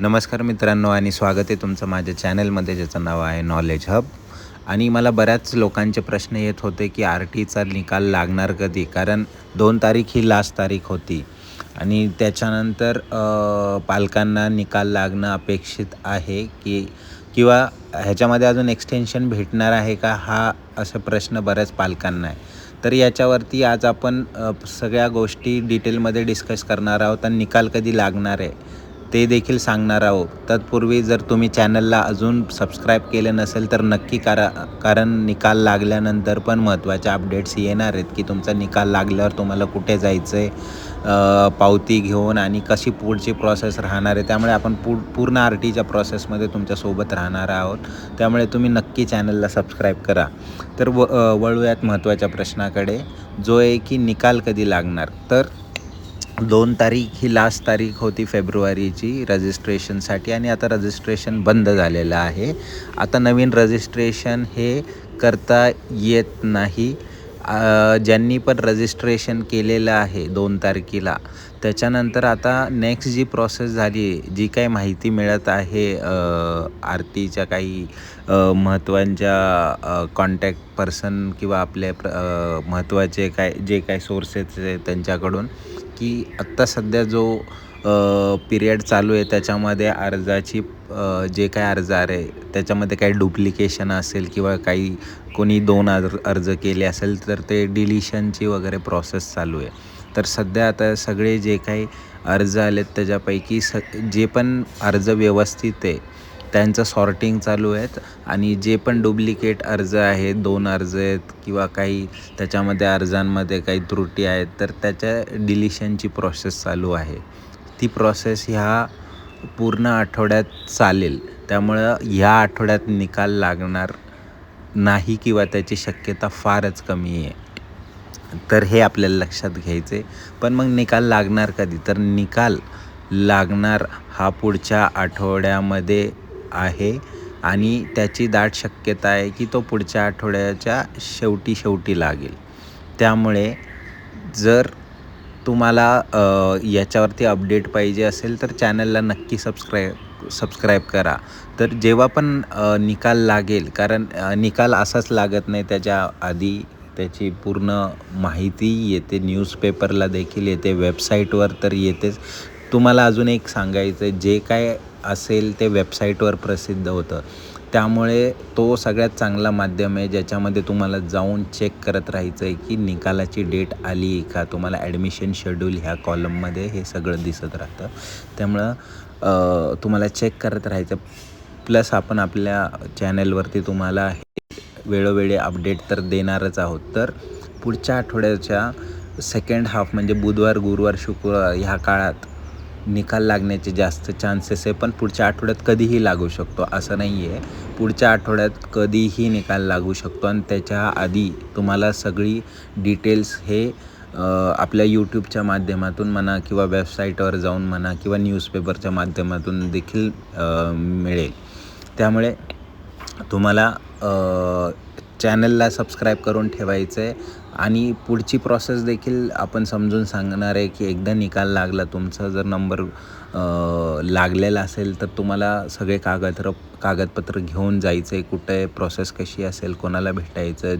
नमस्कार मित्रांनो आणि स्वागत आहे तुमचं माझ्या चॅनलमध्ये ज्याचं नाव आहे नॉलेज हब. आणि मला बऱ्याच लोकांचे प्रश्न येत होते की RTचा निकाल लागणार कधी, कारण 2 तारीख ही लास्ट तारीख होती आणि त्याच्यानंतर पालकांना निकाल लागणं अपेक्षित आहे की किंवा ह्याच्यामध्ये अजून एक्सटेन्शन भेटणार आहे का, हा असा प्रश्न बऱ्याच पालकांना आहे. तर याच्यावरती आज आपण सगळ्या गोष्टी डिटेलमध्ये डिस्कस करणार आहोत आणि निकाल कधी लागणार आहे ते देखील सांगणार आहोत. तत्पूर्वी जर तुम्ही चॅनलला अजून सबस्क्राईब केलं नसेल तर नक्की करा, कारण निकाल लागल्यानंतर पण महत्त्वाचे अपडेट्स येणार आहेत की तुमचा निकाल लागल्यावर तुम्हाला कुठे जायचं आहे, पावती घेऊन आणि कशी पुढची प्रोसेस राहणार आहे. त्यामुळे आपण पूर्ण RTच्या प्रोसेसमध्ये तुमच्यासोबत राहणार आहोत. त्यामुळे तुम्ही नक्की चॅनलला सबस्क्राईब करा. तर वळूयात महत्त्वाच्या प्रश्नाकडे, जो आहे की निकाल कधी लागणार. तर 2 तारीख ही लास्ट तारीख होती फेब्रुवारीची रजिस्ट्रेशनसाठी आणि आता रजिस्ट्रेशन बंद झालेलं आहे. आता नवीन रजिस्ट्रेशन हे करता येत नाही. ज्यांनी पण रजिस्ट्रेशन केलेलं आहे 2 तारखेला, त्याच्यानंतर आता नेक्स्ट जी प्रोसेस झाली आहे, जी काही माहिती मिळत आहे RTच्या काही महत्त्वाच्या कॉन्टॅक्ट पर्सन किंवा आपले महत्त्वाचे जे काही सोर्सेस आहेत त्यांच्याकडून, की आत्ता सध्या जो पिरियड चालू आहे त्याच्यामध्ये अर्जाची जे काही अर्ज आहे त्याच्यामध्ये काही डुप्लिकेशन असेल किंवा काही कोणी 2 अर्ज केले असेल तर ते डिलिशनची वगैरे प्रोसेस चालू आहे. तर सध्या आता सगळे जे काही अर्ज आलेत त्याच्यापैकी जे पण अर्ज व्यवस्थित आहे त्यांचं सॉर्टिंग चालू आहेत आणि जे पण डुप्लिकेट अर्ज आहेत, 2 अर्ज आहेत किंवा काही त्याच्यामध्ये अर्जांमध्ये काही त्रुटी आहेत, तर त्याच्या डिलिशनची प्रोसेस चालू आहे. ती प्रोसेस ह्या पूर्ण आठवड्यात चालेल. त्यामुळं ह्या आठवड्यात निकाल लागणार नाही किंवा त्याची शक्यता फारच कमी आहे. तर हे आपल्याला लक्षात घ्यायचं आहे. पण मग निकाल लागणार कधी? तर निकाल लागणार हा पुढच्या आठवड्यामध्ये आहे आणि त्याची दाट शक्यता आहे की तो पुढच्या आठवड्याच्या शेवटी लागेल. त्यामुळे जर तुम्हाला याच्यावरती अपडेट पाहिजे असेल तर चॅनलला नक्की सबस्क्राईब करा. तर जेव्हा पण निकाल लागेल, कारण निकाल असाच लागत नाही, त्याच्या आधी त्याची पूर्ण माहिती येते, न्यूजपेपरला देखील येते, वेबसाईटवर तर येतेच. तुम्हाला अजून एक सांगायचं आहे, जे काय असेल ते वेबसाईटवर प्रसिद्ध होतं. त्यामुळे तो सगळ्यात चांगला माध्यम आहे ज्याच्यामध्ये तुम्हाला जाऊन चेक करत राहायचं आहे की निकालाची डेट आली आहे का. तुम्हाला ॲडमिशन शेड्यूल ह्या कॉलममध्ये हे सगळं दिसत राहतं. त्यामुळं तुम्हाला चेक करत राहायचं. प्लस आपण आपल्या चॅनलवरती तुम्हाला वेळोवेळी अपडेट तर देणारच आहोत. तर पुढच्या आठवड्याच्या सेकंड हाफ म्हणजे बुधवार, गुरुवार, शुक्रवार ह्या काळात निकाल लागण्याचे जास्त चान्सेस आहे. पण पुढच्या आठवड्यात कधीही लागू शकतो असं नाही आहे. पुढच्या आठवड्यात कधीही निकाल लागू शकतो आणि त्याच्या आधी तुम्हाला सगळी डिटेल्स हे आपल्या यूट्यूबच्या माध्यमातून म्हणा किंवा वेबसाईटवर जाऊन म्हणा किंवा न्यूजपेपरच्या माध्यमातून देखील मिळेल. त्यामुळे तुम्हाला चॅनलला सबस्क्राईब करून ठेवायचं आहे आणि पुढची प्रोसेस देखील आपण समजून सांगणार आहे की एकदा निकाल लागला, तुमचा जर नंबर लागलेला असेल तर तुम्हाला सगळे कागदपत्र घेऊन जायचं आहे. कुठे प्रोसेस कशी असेल, कोणाला भेटायचं,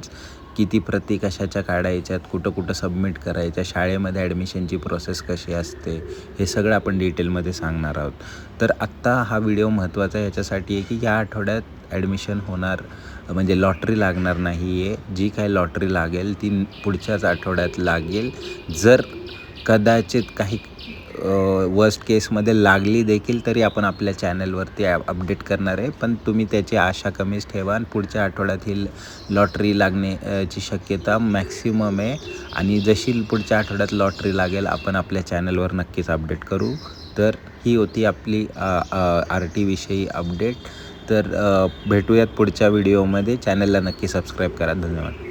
किती प्रती कशाच्या काढायच्यात, कुठं सबमिट करायच्या, शाळेमध्ये ॲडमिशनची प्रोसेस कशी असते, हे सगळं आपण डिटेलमध्ये सांगणार आहोत. तर आत्ता हा व्हिडिओ महत्त्वाचा ह्याच्यासाठी आहे की या आठवड्यात ॲडमिशन होणार, म्हणजे लॉटरी लागणार नाही आहे. जी काही लॉटरी लागेल ती पुढच्याच आठवड्यात लागेल. जर कदाचित काही वर्स्ट केसमध्ये लागली देखील तरी आपण आपल्या चॅनलवरती अपडेट करणार आहे. पण तुम्ही त्याची आशा कमीच ठेवा आणि पुढच्या आठवड्यात ही लॉटरी लागण्याची शक्यता मॅक्सिमम आहे. आणि जशी पुढच्या आठवड्यात लॉटरी लागेल आपण आपल्या चॅनलवर नक्कीच अपडेट करू. तर ही होती आपली RT विषयी अपडेट. तर भेटूयात पुढच्या व्हिडिओमध्ये. चॅनलला नक्की सबस्क्राईब करा. धन्यवाद.